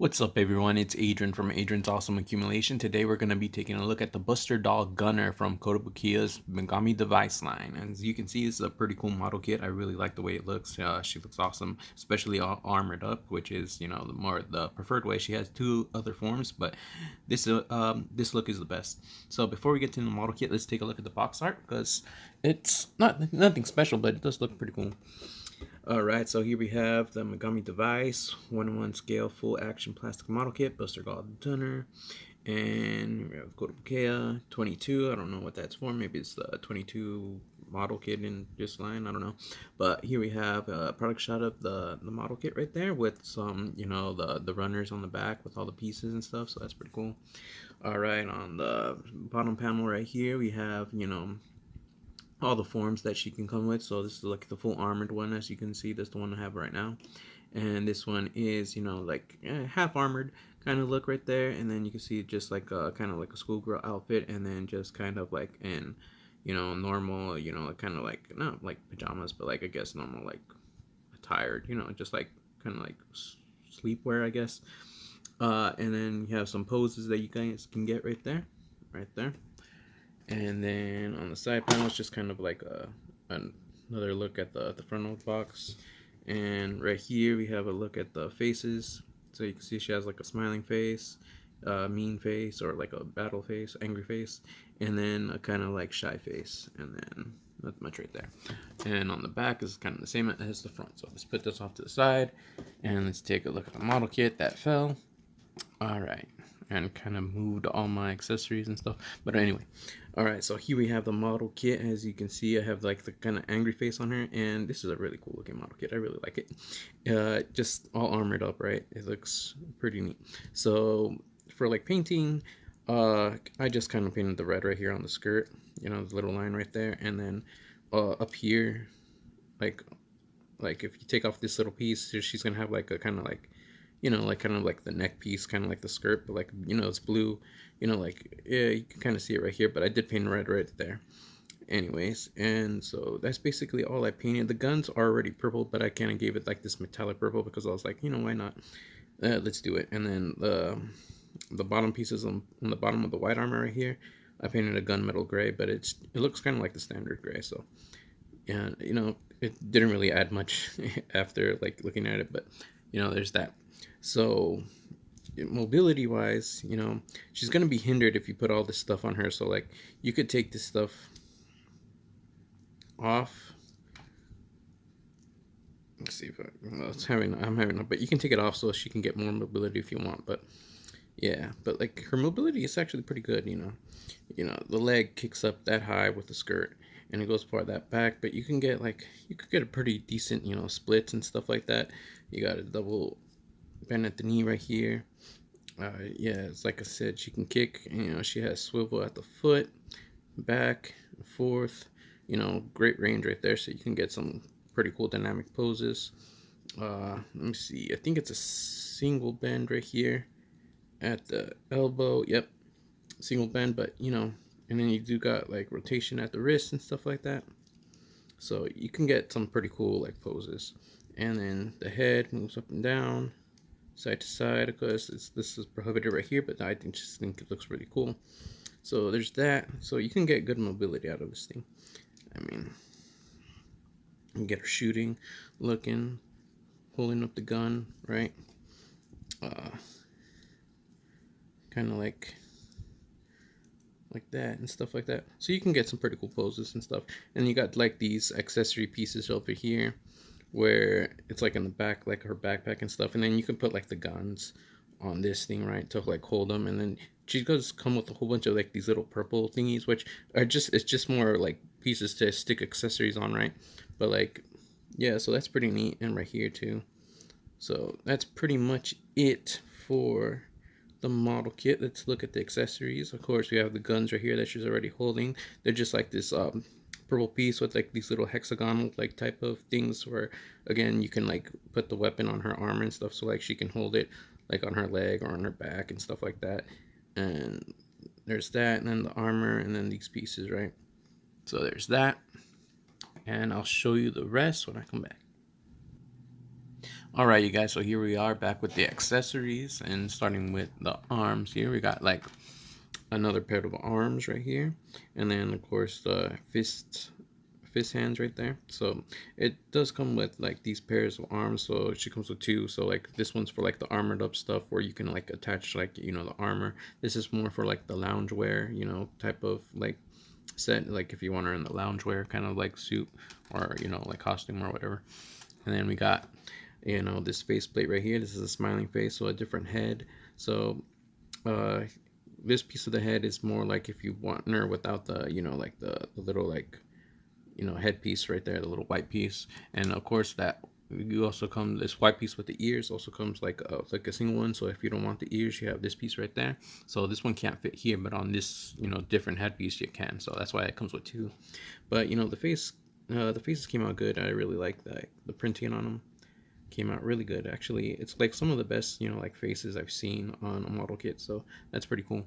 What's up, everyone? It's Adrian from Adrian's Awesome Accumulation. Today we're going to be taking a look at the Buster Doll Gunner from Kotobukiya's Megami device line. And as you can see, this is a pretty cool model kit. I really like the way it looks. She looks awesome, especially all armored up, which is, the preferred way. She has two other forms, but this look is the best. So before we get to the model kit, let's take a look at the box art because it's nothing special, but it does look pretty cool. Alright, so here we have the Megami device, 1-1 scale full action plastic model kit, Buster Doll Gunner, and we have Kotobukiya 22. I don't know what that's for. Maybe it's the 22 model kit in this line. I don't know. But here we have a product shot of the model kit right there with some, the runners on the back with all the pieces and stuff. So that's pretty cool. Alright, on the bottom panel right here, we have, all the forms that she can come with. So this is like the full armored one, as you can see. That's the one I have right now, and this one is half armored kind of look right there, and then you can see just like a kind of like a schoolgirl outfit, and then just kind of like in normal, kind of like not like pajamas, but like I guess normal like attired, just like kind of like sleepwear, I guess. And then you have some poses that you guys can get right there. And then on the side panel, it's just kind of like another look at the front of the box. And right here, we have a look at the faces. So you can see she has like a smiling face, mean face, or like a battle face, angry face, and then a kind of like shy face. And then not much right there. And on the back is kind of the same as the front. So let's put this off to the side, and let's take a look at the model kit that fell. Alright, and kind of moved all my accessories and stuff, but anyway. Alright, so here we have the model kit. As you can see, I have like the kind of angry face on her, and this is a really cool looking model kit. I really like it. Just all armored up, right? It looks pretty neat. So for like painting, I just kind of painted the red right here on the skirt, the little line right there, and then up here, like if you take off this little piece, she's gonna have like a kind of like kind of like the neck piece, kind of like the skirt, but like, it's blue, yeah, you can kind of see it right here, but I did paint red right there. Anyways, and so that's basically all I painted. The guns are already purple, but I kind of gave it like this metallic purple because I was like, why not? Let's do it. And then the bottom pieces on the bottom of the white armor right here, I painted a gunmetal gray, but it looks kind of like the standard gray. So yeah, it didn't really add much after like looking at it, but there's that. So mobility wise, she's gonna be hindered if you put all this stuff on her. So like you could take this stuff off. Let's see if I'm having, but you can take it off so she can get more mobility if you want. But yeah, but like her mobility is actually pretty good. The leg kicks up that high with the skirt, and it goes far that back. But you can get you could get a pretty decent splits and stuff like that. You got a double bend at the knee right here. Yeah, it's like I said, she can kick. She has swivel at the foot, back and forth. Great range right there, so you can get some pretty cool dynamic poses. Let me see. I think it's a single bend right here at the elbow. Yep, single bend, but and then you do got like rotation at the wrist and stuff like that. So you can get some pretty cool like poses. And then the head moves up and down, side to side. Of course, this is prohibited right here, but I just think it looks really cool. So there's that. So you can get good mobility out of this thing. I mean, you can get her shooting, looking, holding up the gun, right? Kind of like that and stuff like that. So you can get some pretty cool poses and stuff. And you got like these accessory pieces over here where it's like in the back, like her backpack and stuff, and then you can put like the guns on this thing, right, to like hold them. And then she does come with a whole bunch of like these little purple thingies, which are it's just more like pieces to stick accessories on, right? But like, yeah, so that's pretty neat. And right here too. So that's pretty much it for the model kit. Let's look at the accessories. Of course, we have the guns right here that she's already holding. They're just like this purple piece with like these little hexagonal like type of things where again you can like put the weapon on her armor and stuff, so like she can hold it like on her leg or on her back and stuff like that. And there's that, and then the armor, and then these pieces, right? So there's that, and I'll show you the rest when I come back. All right, you guys. So here we are back with the accessories, and starting with the arms. Here we got like another pair of arms right here, and then of course the fist hands right there. So it does come with like these pairs of arms. So she comes with two. So like this one's for like the armored up stuff where you can like attach like the armor. This is more for like the loungewear type of like set, like if you want her in the loungewear kind of like suit or like costume or whatever. And then we got this faceplate right here. This is a smiling face, so a different head. So uh this piece of the head is more like if you want her without the like the little like headpiece right there, the little white piece. And of course that you also come this white piece with the ears also comes like a single one. So if you don't want the ears, you have this piece right there. So this one can't fit here, but on this different headpiece you can. So that's why it comes with two. But the faces came out good. I really like the printing on them. Came out really good. Actually, it's like some of the best like faces I've seen on a model kit. So that's pretty cool.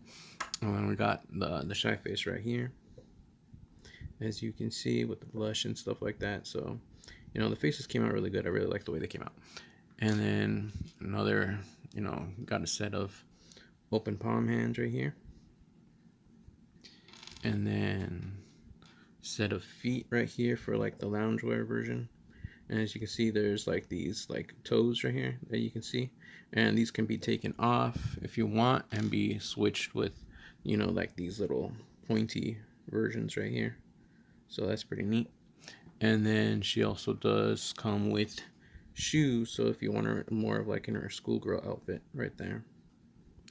And then we got the shy face right here, as you can see, with the blush and stuff like that. So the faces came out really good. I really like the way they came out. And then another got a set of open palm hands right here, and then set of feet right here for like the loungewear version. And as you can see, there's like these like toes right here that you can see, and these can be taken off if you want and be switched with like these little pointy versions right here. So that's pretty neat. And then she also does come with shoes, so if you want her more of like in her schoolgirl outfit right there.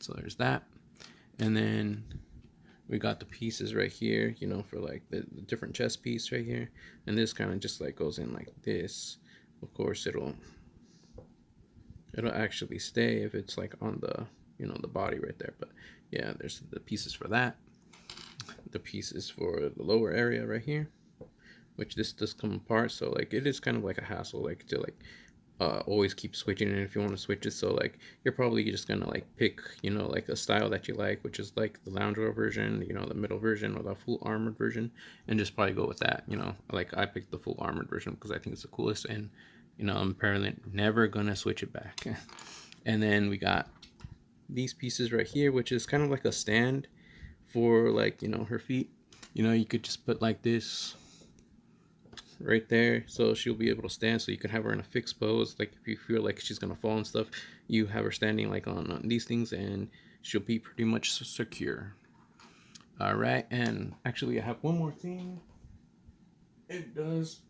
So there's that. And then we got the pieces right here, for like the different chest piece right here. And this kind of just like goes in like this. Of course it'll actually stay if it's like on the the body right there. But yeah, there's the pieces for that. The pieces for the lower area right here, which this does come apart. So like it is kind of like a hassle like to like always keep switching it if you want to switch it. So like you're probably just gonna like pick like a style that you like, which is like the loungewear version, the middle version, or the full armored version, and just probably go with that. Like I picked the full armored version because I think it's the coolest, and I'm apparently never gonna switch it back. And then we got these pieces right here, which is kind of like a stand for like her feet. You could just put like this right there, so she'll be able to stand. So you can have her in a fixed pose, like if you feel like she's gonna fall and stuff, you have her standing like on these things, and she'll be pretty much secure. All right, and actually I have one more thing. It does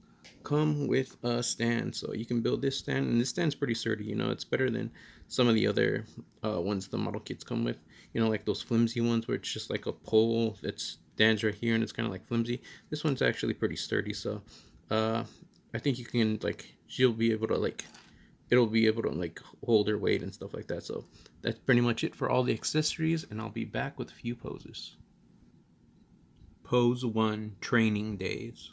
come with a stand, so you can build this stand, and this stand's pretty sturdy. It's better than some of the other ones the model kits come with, like those flimsy ones where it's just like a pole that stands right here and it's kind of like flimsy. This one's actually pretty sturdy. So I think you can like she'll be able to like it'll be able to like hold her weight and stuff like that. So that's pretty much it for all the accessories, and I'll be back with a few poses. Pose 1, training days.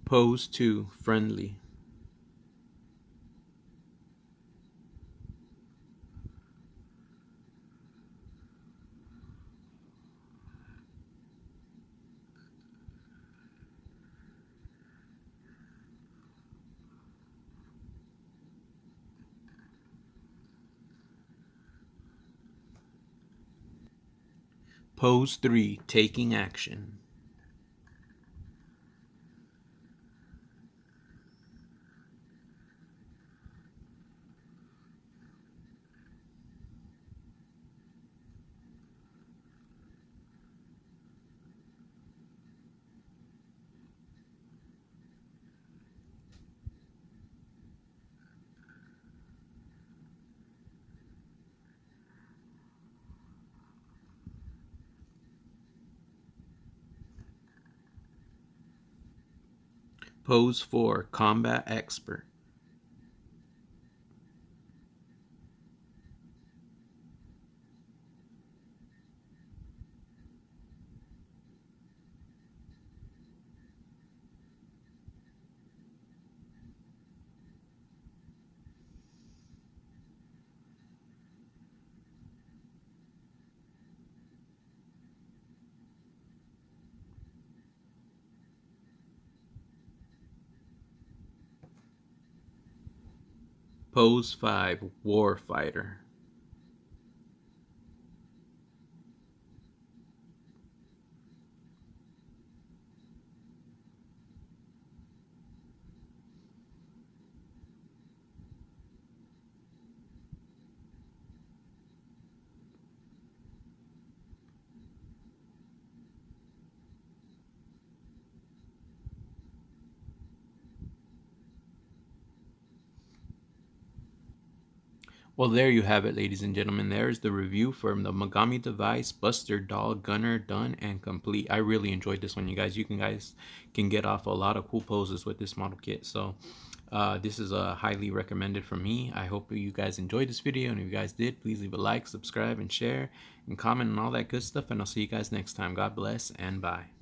Pose 2, friendly. Pose 3, taking action. Pose 4, combat expert. Pose 5, Warfighter. Well, there you have it, ladies and gentlemen. There's the review from the Megami device, Buster Doll Gunner, done and complete. I really enjoyed this one, you guys. You guys can get off a lot of cool poses with this model kit. So this is highly recommended from me. I hope you guys enjoyed this video, and if you guys did, please leave a like, subscribe, and share, and comment, and all that good stuff. And I'll see you guys next time. God bless, and bye.